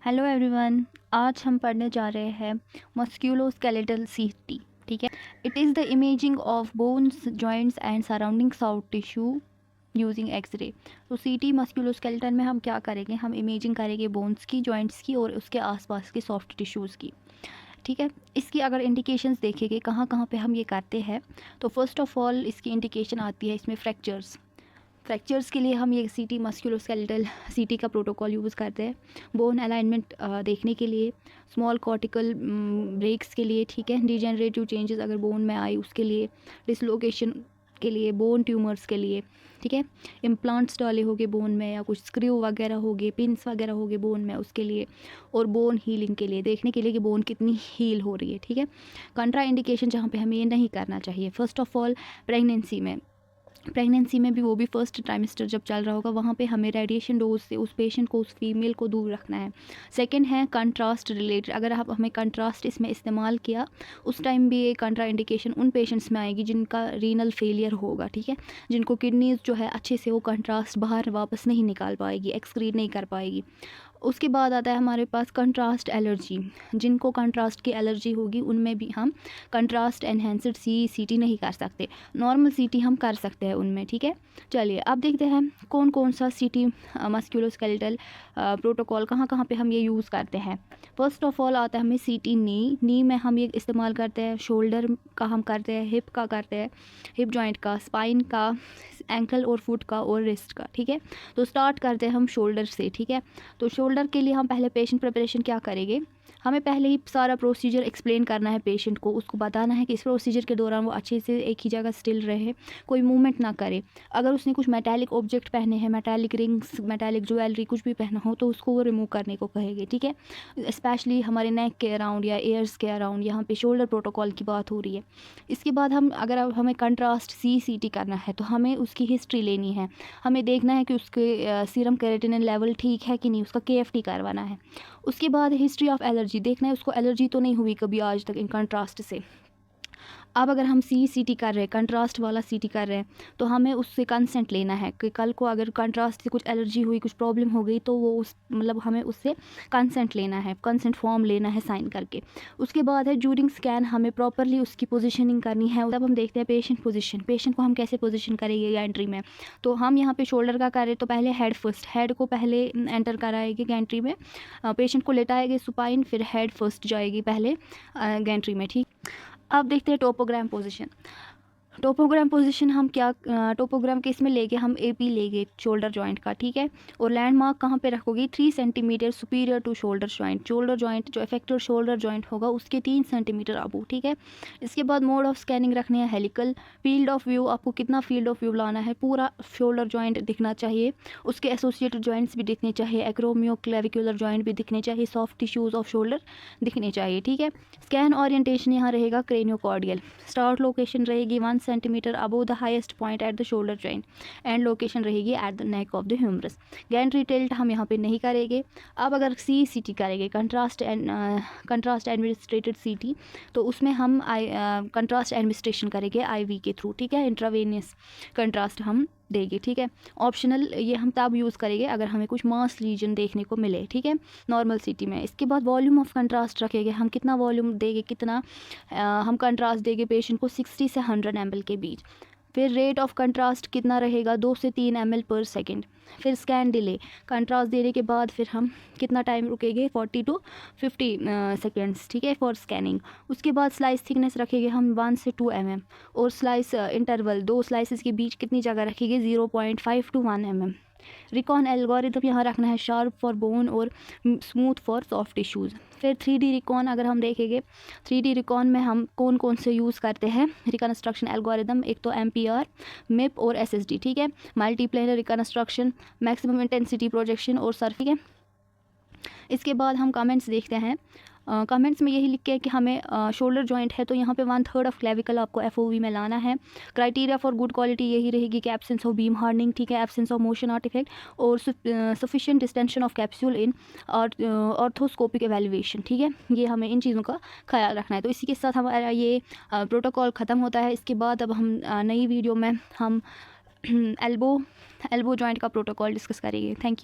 Hello everyone, आज हम पढ़ने जा रहे हैं मस्कुलोस्केलेटल सीटी। ठीक है, it is the imaging of bones, joints and surrounding soft tissue using x-ray. तो सीटी मस्कुलोस्केलेटल में हम क्या करेंगे, हम इमेजिंग करेंगे बोन्स की, जॉइंट्स की और उसके आसपास के सॉफ्ट टिश्यूज़ की। ठीक है, इसकी अगर इंडिकेशंस देखेंगे कहाँ कहाँ पे हम ये करते हैं, तो फर्स्ट ऑफ ऑल इसकी इंडिकेशन आती है इसमें फ्रैक्चर्स के लिए हम ये सीटी मस्कुलोस्केलेटल सीटी का प्रोटोकॉल यूज़ करते हैं। बोन अलाइनमेंट देखने के लिए, स्मॉल कॉर्टिकल ब्रेक्स के लिए, ठीक है, डिजेनरेटिव चेंजेस अगर बोन में आई उसके लिए, डिसलोकेशन के लिए, बोन ट्यूमर्स के लिए, ठीक है, इम्प्लांट्स डाले होंगे बोन में या कुछ स्क्रू वगैरह हो गए, पिंस वगैरह हो गए बोन में उसके लिए, और बोन हीलिंग के लिए देखने के लिए कि बोन कितनी हील हो रही है। ठीक है, कंट्रा इंडिकेशन जहाँ पे हमें ये नहीं करना चाहिए, फर्स्ट ऑफ ऑल प्रेगनेंसी में भी, वो भी फर्स्ट ट्राइमेस्टर जब चल रहा होगा, वहाँ पे हमें रेडिएशन डोज से उस पेशेंट को, उस फीमेल को दूर रखना है। सेकंड है कंट्रास्ट रिलेटेड, अगर आप हमें कंट्रास्ट इसमें इस्तेमाल किया उस टाइम भी ये कंट्रा इंडिकेशन उन पेशेंट्स में आएगी जिनका रीनल फेलियर होगा। ठीक है, जिनको किडनीज जो है अच्छे से वो कंट्रास्ट बाहर वापस नहीं निकाल पाएगी, एक्सक्रीट नहीं कर पाएगी। उसके बाद आता है हमारे पास कंट्रास्ट एलर्जी, जिनको कंट्रास्ट की एलर्जी होगी उनमें भी हम कंट्रास्ट एनहेंस्ड सीटी नहीं कर सकते, नॉर्मल सीटी हम कर सकते हैं उनमें। ठीक है, चलिए अब देखते हैं कौन कौन सा सीटी मस्कुलोस्केलेटल प्रोटोकॉल कहाँ कहाँ पे हम ये यूज़ करते हैं। फर्स्ट ऑफ ऑल आता है हमें सीटी नी में हम ये इस्तेमाल करते हैं, शोल्डर का हम करते हैं, हिप का करते हैं, हिप जॉइंट का, स्पाइन का, एंकल और फुट का और रिस्ट का। ठीक है, तो स्टार्ट करते हैं हम शोल्डर से। ठीक है, तो शोल्डर के लिए हम पहले पेशेंट प्रिपरेशन क्या करेंगे, हमें पहले ही सारा प्रोसीजर एक्सप्लेन करना है पेशेंट को, उसको बताना है कि इस प्रोसीजर के दौरान वो अच्छे से एक ही जगह स्टिल रहे, कोई मूवमेंट ना करे। अगर उसने कुछ मेटालिक ऑब्जेक्ट पहने हैं, मेटालिक रिंग्स, मेटालिक ज्वेलरी कुछ भी पहना हो, तो उसको वो रिमूव करने को कहेंगे। ठीक है, स्पेशली हमारे नेक के अराउंड या एयर्स के अराउंड, यहाँ पे शोल्डर प्रोटोकॉल की बात हो रही है। इसके बाद अगर अब हमें कंट्रास्ट सीटी करना है तो हमें उसकी हिस्ट्री लेनी है, हमें देखना है कि उसके सीरम केराटिनिन लेवल ठीक है कि नहीं, उसका KFT करवाना है। उसके बाद हिस्ट्री ऑफ एलर्जी देखना है, उसको एलर्जी तो नहीं हुई कभी आज तक इन कंट्रास्ट से। अब अगर हम सीटी कर रहे हैं, कंट्रास्ट वाला सीटी कर रहे हैं, तो हमें उससे कंसेंट लेना है कि कल को अगर कंट्रास्ट से कुछ एलर्जी हुई, कुछ प्रॉब्लम हो गई, तो वो हमें उससे कंसेंट लेना है, कंसेंट फॉर्म लेना है साइन करके। उसके बाद है ड्यूरिंग स्कैन हमें प्रॉपरली उसकी पोजीशनिंग करनी है। तब हम देखते हैं पेशेंट पोजीशन, पेशेंट को हम कैसे पोजीशन करेंगे गैंट्री में। तो हम यहाँ पे शोल्डर का करें तो पहले हेड फर्स्ट, हेड को पहले एंटर कराएगी गैंट्री में, पेशेंट को लेटाएगी सुपाइन, फिर हेड फर्स्ट जाएगी पहले गैंट्री में। ठीक, अब देखते हैं टोपोग्राम पोजीशन हम क्या, टोपोग्राम के इसमें लेके हम AP लेंगे शोल्डर जॉइंट का। ठीक है, और लैंडमार्क कहाँ पे रखोगी, 3 centimetre superior to shoulder joint जो अफेक्टेड शोल्डर जॉइंट होगा उसके 3 सेंटीमीटर अबू। ठीक है, इसके बाद मोड ऑफ स्कैनिंग रखनी है हेलिकल। फील्ड ऑफ व्यू, आपको कितना फील्ड ऑफ व्यू लाना है, पूरा शोल्डर जॉइंट दिखना चाहिए, उसके एसोसिएटेड जॉइंट्स भी दिखने चाहिए, एक्रोमियो क्लेविकुलर जॉइंट भी दिखने चाहिए, सॉफ्ट टिश्यूज़ ऑफ शोल्डर दिखने चाहिए। ठीक है, स्कैन ओरिएंटेशन यहाँ रहेगा क्रेनियोकॉर्डियल, स्टार्ट लोकेशन रहेगी 1 centimetre above the highest point at the shoulder joint, end location रहेगी at the neck of the humerus. Gantry tilt हम यहाँ पे नहीं करेंगे। अब अगर सीटी करेंगे, कंट्रास्ट एडमिनिस्ट्रेटेड सीटी, तो उसमें हम कंट्रास्ट एडमिनिस्ट्रेशन करेंगे IV के थ्रू। ठीक है, इंट्रावेनियस कंट्रास्ट हम देंगे। ठीक है, ऑप्शनल ये हम तब यूज़ करेंगे अगर हमें कुछ मास लीजन देखने को मिले। ठीक है, नॉर्मल सीटी में। इसके बाद वॉल्यूम ऑफ कंट्रास्ट रखेंगे, हम कितना वॉल्यूम देंगे, कितना हम कंट्रास्ट देंगे पेशेंट को, 60 से 100 ml के बीच। फिर रेट ऑफ कंट्रास्ट कितना रहेगा, 2 से 3 ml पर सेकेंड। फिर स्कैन डिले, कंट्रास्ट देने के बाद फिर हम कितना टाइम रुकेंगे, 40 to 50 सेकेंड्स। ठीक है, फॉर स्कैनिंग। उसके बाद स्लाइस थिकनेस रखेंगे हम 1 से 2 mm, और स्लाइस इंटरवल, 2 स्लाइसेस के बीच कितनी जगह रखेंगे, 0.5 to 1 mm। रिकॉन एल्गोरिथम यहाँ रखना है, शार्प फॉर बोन और स्मूथ फॉर सॉफ्ट टिश्यूज़। फिर 3D रिकॉन अगर हम देखेंगे, 3D रिकॉन में हम कौन कौन से यूज़ करते हैं रिकन्स्ट्रक्शन एल्गोरिथम, एक तो MPR, MIP और SSD। ठीक है, मल्टीप्लेनर रिकन्स्ट्रक्शन, मैक्सिमम इंटेंसिटी प्रोजेक्शन और सर्फिंग है। इसके बाद हम कमेंट्स देखते हैं। कमेंट्स में यही लिख के कि हमें शोल्डर जॉइंट है तो यहाँ पे 1/3 ऑफ क्लेविकल आपको FOV में लाना है। क्राइटेरिया फॉर गुड क्वालिटी यही रहेगी कि एब्सेंस ऑफ बीम हार्डनिंग, ठीक है, एब्सेंस ऑफ मोशन आर्टिफैक्ट और sufficient distension of capsule in arthroscopic evaluation. ठीक है, ये हमें इन चीज़ों का ख्याल रखना है। तो इसी के साथ हमारा ये प्रोटोकॉल ख़त्म होता है। इसके बाद अब हम नई वीडियो में हम एल्बो जॉइंट का प्रोटोकॉल डिस्कस करेंगे। Thank you.